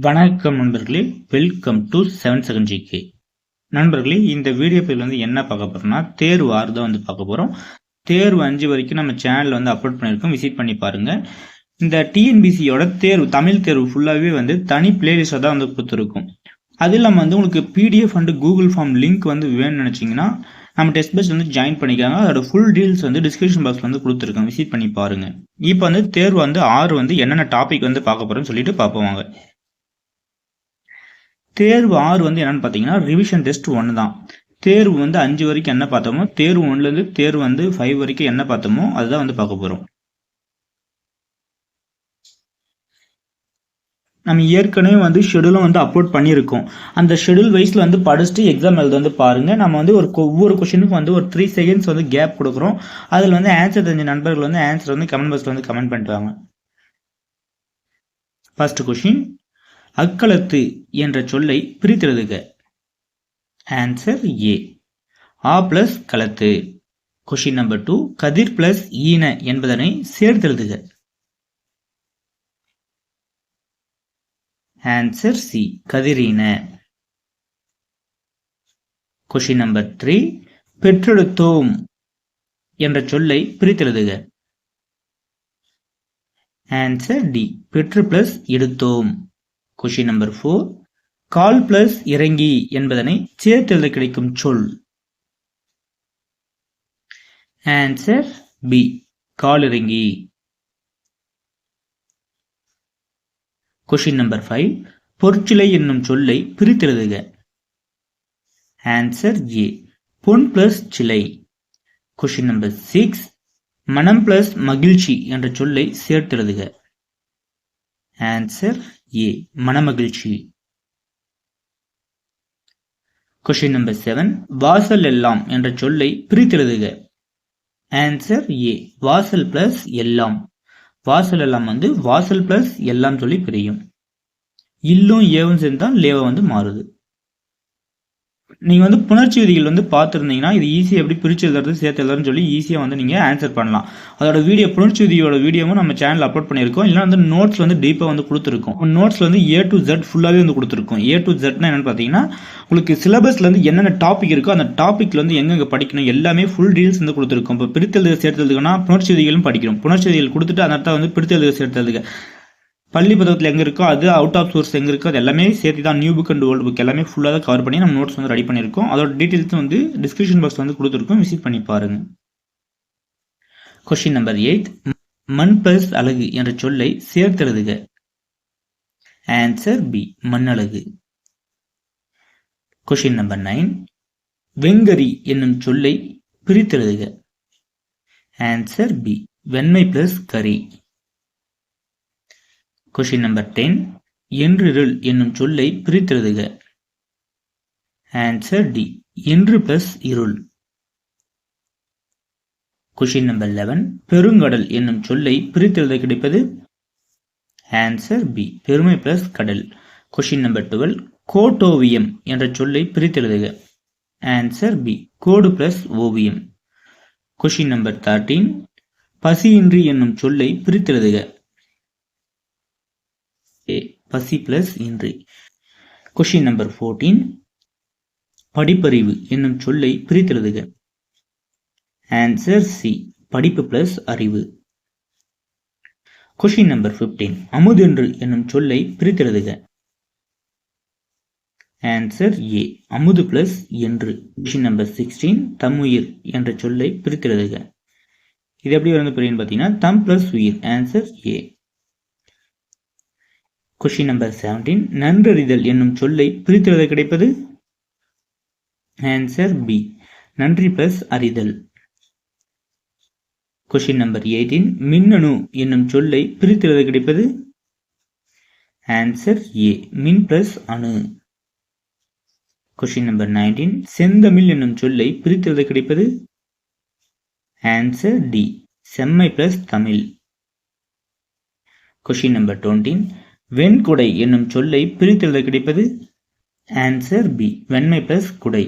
வணக்கம் நண்பர்களே, welcome to 7 second GK. நண்பர்களே, இந்த வீடியோ பதிவில் என்ன பார்க்க போறோம்னா தேர்வு 6 தான் பார்க்க போறோம். தேர்வு 5 வரைக்கும் நம்ம சேனல்ல அப்லோட் பண்ணியிருக்கோம், விசிட் பண்ணி பாருங்க. இந்த டிஎன்பிசியோட தேர்வு தமிழ் தேர்வு ஃபுல்லாவே தனி பிளேலிஸ்டாக தான் கொடுத்துருக்கும். அது இல்லாமல் உங்களுக்கு PDF and Google form link வேணும்னு நினைச்சீங்கன்னா நம்ம டெஸ்ட் பேட்ச் ஜாயின் பண்ணிக்காங்க. அதோட ஃபுல் டீல்ஸ் டிஸ்கிரிப்ஷன் பாக்ஸ்ல கொடுத்துருக்கோம், விசிட் பண்ணி பாருங்க. இப்போ தேர்வு 6 என்னென்ன டாபிக் பார்க்க போறோம்னு சொல்லிட்டு பார்ப்போம் வாங்க. தேர்வு 6 என்னன்னு பார்த்தீங்கன்னா ரிவிஷன் டெஸ்ட் 1 தான். தேர்வு 5 வரைக்கும் என்ன பார்த்தோமோ, தேர்வு 1லேருந்து தேர்வு 5 வரைக்கும் என்ன பார்த்தோமோ அதுதான் பார்க்க போகிறோம். நம்ம ஏற்கனவே ஷெடியூலும் அப்லோட் பண்ணியிருக்கோம். அந்த ஷெடியூல் வைஸில் படிச்சுட்டு எக்ஸாம் எழுத பாருங்க. நம்ம ஒவ்வொரு கொஸ்டினுக்கும் ஒரு 3 செகண்ட்ஸ் கேப் கொடுக்குறோம். அதில் ஆன்சர் தெரிஞ்ச நண்பர்கள் ஆன்சர் கமெண்ட் பாக்ஸில் கமெண்ட் பண்ணிட்டு வாங்க. ஃபர்ஸ்ட் கொஸ்டின், அக்களத்து என்ற சொல்லை பிரித்தெழுதுக. ஆன்சர் ஏ, ஆ பிளஸ் களத்து. கொஸ்டின் நம்பர் 2, கதிர் பிளஸ் ஈன என்பதனை சேர்த்தெழுதுக. ஆன்சர் சி, கதிரீன. கொஸ்டின் நம்பர் 3, பெற்றெடுத்தோம் என்ற சொல்லை பிரித்தெழுதுக. ஆன்சர் டி, பெற்று பிளஸ் எடுத்தோம். கொஸ்டின் நம்பர் 4, கால் பிளஸ் இறங்கி என்பதனை சேர்த்தெழுத கிடைக்கும் சொல். ஆன்சர் பி, கால் இறங்கி. கொஸ்டின் நம்பர் 5, பொற்சிலை என்னும் சொல்லை பிரித்தெழுதுக. ஆன்சர் ஏ, பொன் பிளஸ் சிலை. கொஸ்டின் நம்பர் 6, மனம் பிளஸ் மகிழ்ச்சி என்ற சொல்லை சேர்த்தெழுதுக. ஆன்சர் ஏ, மனமகிழ்ச்சி. கொஸ்டின் நம்பர் 7, வாசல் எல்லாம் என்ற சொல்லை பிரித்தெழுதுக. ஆன்சர் ஏ, வாசல் பிளஸ் எல்லாம். வாசல் எல்லாம் வாசல் பிளஸ் எல்லாம் சொல்லி பிரியும். இல்லும் ஏவும் சேர்ந்தால் லேவ மாறுது. நீங்க புணர்ச்சி விதிகள் பார்த்துருந்தீங்கன்னா இது ஈஸியாக எப்படி பிரிச்சு எழுதுறது சேர்த்து எழுதுறதுன்னு சொல்லி ஈஸியாக நீங்க ஆன்சர் பண்ணலாம். அதோட வீடியோ புணர்ச்சி விதியோட வீடியோவும் நம்ம சேனல் அப்லோட் பண்ணியிருக்கோம். இல்லைன்னா நோட்ஸ் டீப்பாக கொடுத்துருக்கோம். நோட்ஸ்ல A to Z ஃபுல்லாவே கொடுத்துருக்கோம். A to Zனா என்னன்னு பார்த்தீங்கன்னா உங்களுக்கு சிலபஸ்ல என்னென்ன டாபிக் இருக்கோ அந்த டாபிக்ல எங்கெங்க படிக்கணும் எல்லாமே ஃபுல் டீல்ஸ் கொடுத்துருக்கோம். இப்போ பிரித்தெழுத சேர்த்து எழுதுனா புணர்ச்சி விதிகளும் படிக்கணும். புணர்ச்சி விதிகள் கொடுத்துட்டு அந்த இடத்த பிரித்தெழுத சேர்த்து எழுதுக. பள்ளி புத்தகத்தில் எங்கே இருக்கோ அது அவுட் ஆஃப் சோர்ஸ் எங்கே இருக்கோ அது எல்லாமே சேர்த்து தான் new book and old book எல்லாமே ஃபுல்லாக கவர் பண்ணி நம்ம நோட்ஸ் ரெடி பண்ணியிருக்கோம். அதோட டீட்டெயில்ஸ் டிஸ்கிரிப்ஷன் பாக்ஸ் கொடுத்துருக்கோம், விசிட் பண்ணி பாருங்க. கொஸ்டின் நம்பர் 8, மண் பிளஸ் அழகு என்ற சொல்லை சேர்த்தெழுதுக. ஆன்சர் பி, மண்ணழகு. கொஸ்டின் நம்பர் 9, வெங்கரி என்னும் சொல்லை பிரித்தெழுதுக. ஆன்சர் பி, வெண்மை பிளஸ் கரி. கொஸ்டின் நம்பர் 10, என்றிருள் என்னும் சொல்லை பிரித்தெழுதுக. ஆன்சர் டி, என்று பிளஸ் இருள். கொஸ்டின் நம்பர் 11, பெருங்கடல் என்னும் சொல்லை பிரித்தெழுத கிடைப்பது. ஆன்சர் பி, பெருமை பிளஸ் கடல். கொஸ்டின் நம்பர் 12, கோட்டோவியம் என்ற சொல்லை பிரித்தெழுதுக. ஆன்சர் பி, கோடு பிளஸ் ஓவியம். கொஸ்டின் நம்பர் 13, பசியின்றி என்னும் சொல்லை பிரித்தெழுதுக. பசி பிளஸ் இன்றி. கொஸ்டின் நம்பர் 14, படிப்பறிவு என்னும் சொல்லை பிரித்தெழுதுக. ஆன்சர் சி, படிப்பு பிளஸ் அறிவு. கொஸ்டின் நம்பர் 15, அமுதென்று என்னும் சொல்லை பிரித்தெழுதுக. ஆன்சர் ஏ, அமுது பிளஸ் என்று. கொஸ்டின் நம்பர் 16, தம்முயிர் என்ற சொல்லை பிரித்தெழுதுக. இது எப்படி புரியும் பார்த்தீங்கன்னா தம் பிளஸ் உயிர். Answer A. கொஸ்டின் நம்பர் 17, நன்றறிதல் என்னும் சொல்லை பிரித்தெழுத கிடைப்பது. ஆன்சர் பி, நன்றி பிளஸ் அறிதல். கொஸ்டின் நம்பர் 18, மின்னணு என்னும் சொல்லை பிரித்தெழுத கிடைப்பது. ஆன்சர் ஏ, மின் பிளஸ் அணு. கொஸ்டின் நம்பர் 19, செந்தமிழ் என்னும் சொல்லை பிரித்தெழுத கிடைப்பது. ஆன்சர் டி, செம்மை பிளஸ் தமிழ். கொஸ்டின் நம்பர் 20, வெண்குடை என்னும் சொல்லை பிரித்தெழுத கிடைப்பது. ஆன்சர் பி, வெண்மை பிளஸ் குடை.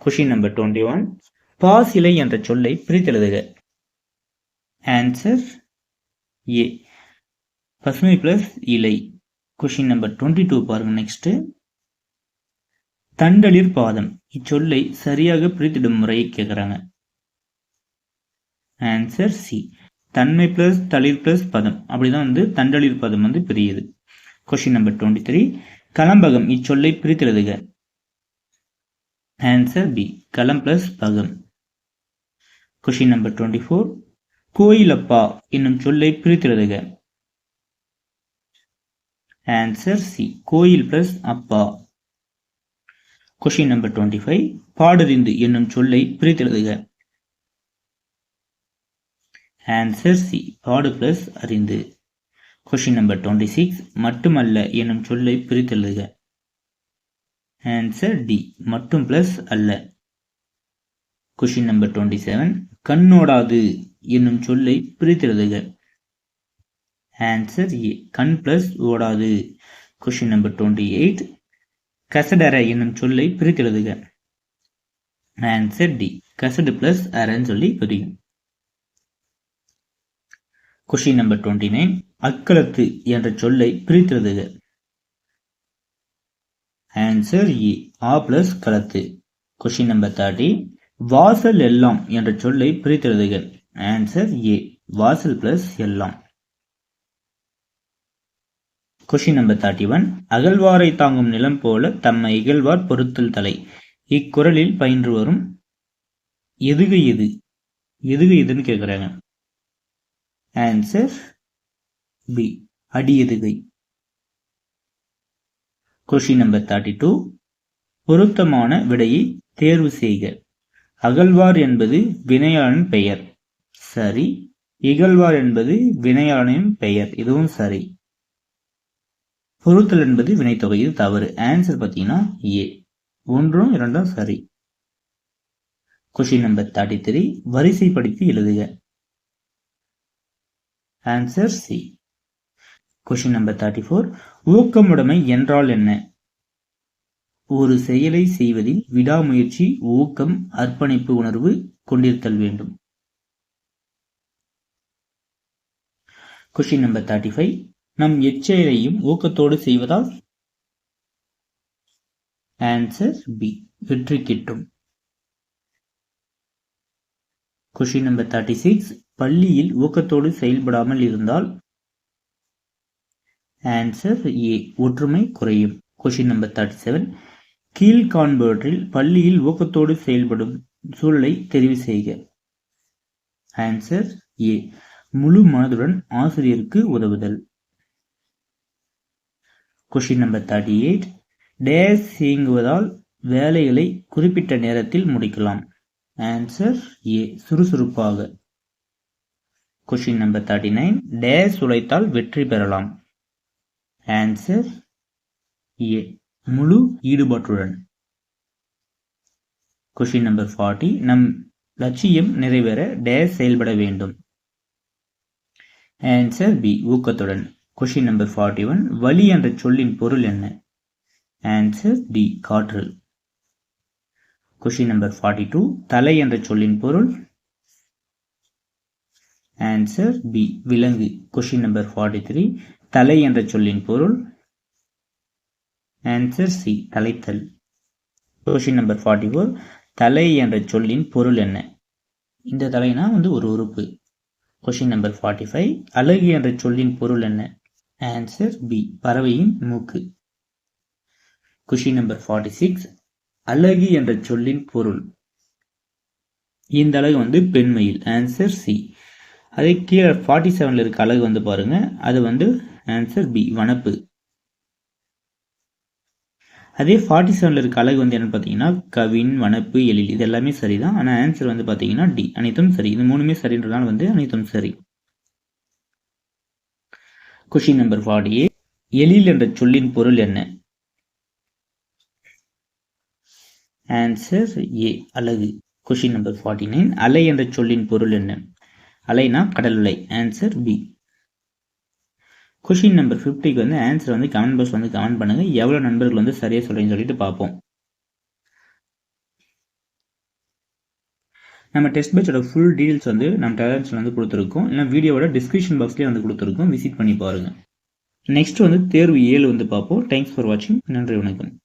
கொஸ்டின் நம்பர் 21, பாசிலை என்ற சொல்லை பிரித்தெழுதுக. ஆன்சர் ஏ, பசுமை பிளஸ் இலை. கொஷின் நம்பர் 22 பாருங்க. நெக்ஸ்ட், தண்டளிர் பாதம் இச்சொல்லை சரியாக பிரித்திடும் முறையை கேட்குறாங்க. Answer C. தன்மை பிளஸ் தளிர் பிளஸ் பதம், அப்படிதான் வந்து தண்டளிர் பதம் வந்து பிரியுது. கொஷின் நம்பர் 23, களம்பகம் இச்சொல்லை பிரித்தெழுதுக. Answer B. களம் பிளஸ் பகம். கொஷின் நம்பர் 24, கோயிலப்பா என்னும் சொல்லை பிரித்தெழுதுக. Answer C. கோயில் பிளஸ் அப்பா. கொஷின் நம்பர் 25, பாடறிந்து என்னும் சொல்லை பிரித்தெழுதுக. Answer C. பாடு பிளஸ் அறிந்து. கொஷின் நம்பர் 26, மட்டுமல்ல என்னும் சொல்லை பிரித்தெழுதுக. Answer D. மட்டும் பிளஸ் அல்ல. கொஷின் நம்பர் 27, கண்ணோடாது என்னும் சொல்லை பிரித்தெழுதுக. ஆன்சர் ஏ. கண் பிளஸ் ஓடாது. கொஷின் நம்பர் 28, கசடர என்னும் சொல்லை பிரித்தெழுதுக. Answer D. கசடு பிளஸ் அரன்னு சொல்லி பிரியும். கொஷின் நம்பர் 29, அக்களத்து என்ற சொல்லை பிரித்தெழுதுக. Answer A. ஆ பிளஸ் களத்து. கொஷின் நம்பர் 30, வாசல் எல்லாம் என்ற சொல்லை பிரித்தெழுதுக. ஆன்சர் ஏ. வாசல் பிளஸ் எல்லாம். கொஷின் நம்பர் 31, அகழ்வாரை தாங்கும் நிலம் போல தம்மை இகழ்வார் பொறுத்தல் தலை. இக்குறளில் பயின்று வரும் எதுகை எது? எதுகை எதுன்னு கேட்குறாங்க. Answer B. அடியெதுகை. கொஷின் நம்பர் 32, பொருத்தமான விடையை தேர்வு செய்க. அகழ்வார் என்பது வினையாளன் பெயர், சரி. இகழ்வார் என்பது வினையாளனின் பெயர், இதுவும் சரி. பொருத்தல் என்பது வினைத்தொகை, இது தவறு. ஆன்சர் பார்த்தீங்கன்னா ஏ. 1 2 சரி. கொஷின் நம்பர் 33, வரிசைப்படுத்தி எழுதுக. Answer C. கொஷின் நம்பர் 34, ஊக்கமுடைமை என்றால் என்ன? ஒரு செயலை செய்வதில் விடாமுயற்சி, ஊக்கம், அர்ப்பணிப்பு உணர்வு கொண்டிருத்தல் வேண்டும். கொஷின் நம்பர் 35, நம் எச்செயலையும் ஊக்கத்தோடு செய்வதால்? Answer B. வெற்றி கிட்டும். கொஷின் நம்பர் 36, பள்ளியில் ஊக்கத்தோடு செயல்படாமல் இருந்தால்? Answer A. ஒற்றுமை குறையும். கொஷின் நம்பர் 37, கீழ்காண்பவற்றில் பள்ளியில் ஊக்கத்தோடு செயல்படும் சூழலை தெரிவு செய்க. Answer A. முழு மனதுடன் ஆசிரியருக்கு உதவுதல். கொஷின் நம்பர் 38, டேஸ் இயங்குவதால் வேலைகளை குறிப்பிட்ட நேரத்தில் முடிக்கலாம். Answer A. சுறுசுறுப்பாக. கொஷின் நம்பர் 39, டேஸ் உழைத்தால் வெற்றி பெறலாம். Answer A. முழு ஈடுபாட்டுடன். கொஷின் நம்பர் 40, நம் லட்சியம் நிறைவேற டேஸ் செயல்பட வேண்டும். Answer B. ஊக்கத்துடன். கொஷின் நம்பர் 41, வலி என்ற சொல்லின் பொருள் என்ன? Answer D. காற்று. கொஷின் நம்பர் 42, தலை என்ற சொல்லின் பொருள்? Answer B. விலங்கு. கொஷின் நம்பர் 43, தலை என்ற சொல்லின் பொருள்? Answer C. தலைத்தல். கொஷின் நம்பர் 44, தலை என்ற சொல்லின் பொருள் என்ன? இந்த தலைனா வந்து ஒரு உறுப்பு. கொஷின் நம்பர் 45, அழகு என்ற சொல்லின் பொருள் என்ன? Answer B. பறவையின் மூக்கு. கொஷின் நம்பர் 46, அழகு என்ற சொல்லின் பொருள்? இந்த அழகு வந்து பெண்மையில். Answer C. அதே கீழே 47 இருக்க அழகு வந்து பாருங்க, அது வந்து ஆன்சர் பி. வனப்பு. அதே 47 இருக்க அழகு வந்து என்னன்னு பார்த்தீங்கன்னா கவின், வனப்பு, எழில், இது எல்லாமே சரிதான். ஆனால் ஆன்சர் வந்து பார்த்தீங்கன்னா டி. அனைத்தும் சரி. இது மூணுமே சரின்றதால வந்து அனைத்தும் சரி. கொஷின் நம்பர் 48, எழில் என்ற சொல்லின் பொருள் என்ன? Answer A. அழகு. கொஷின் நம்பர் 49, அலை என்ற சொல்லின் பொருள் என்ன? அலைனா கடல் அலை. Answer B. கொஷின் நம்பர் 50க்கு வந்து ஆன்சர் வந்து கமெண்ட் பாக்ஸ் வந்து கமெண்ட் பண்ணுங்க. எவ்வளோ நண்பர்கள் வந்து சரியாக சொல்றீங்கன்னு சொல்லிட்டு பார்ப்போம். நம்ம டெஸ்ட் பேட்சோட ஃபுல் டீடைல்ஸ் வந்து நம்ம டெலகிராம்ல வந்து கொடுத்துருக்கோம். இல்லை வீடியோவோட டிஸ்கிரிப்ஷன் பாக்ஸ்லேயே வந்து கொடுத்துருக்கோம். விசிட் பண்ணி பாருங்க. நெக்ஸ்ட் வந்து தேர்வு 7 வந்து பார்ப்போம். தேங்க்ஸ் ஃபார் வாட்சிங். நன்றி, வணக்கம்.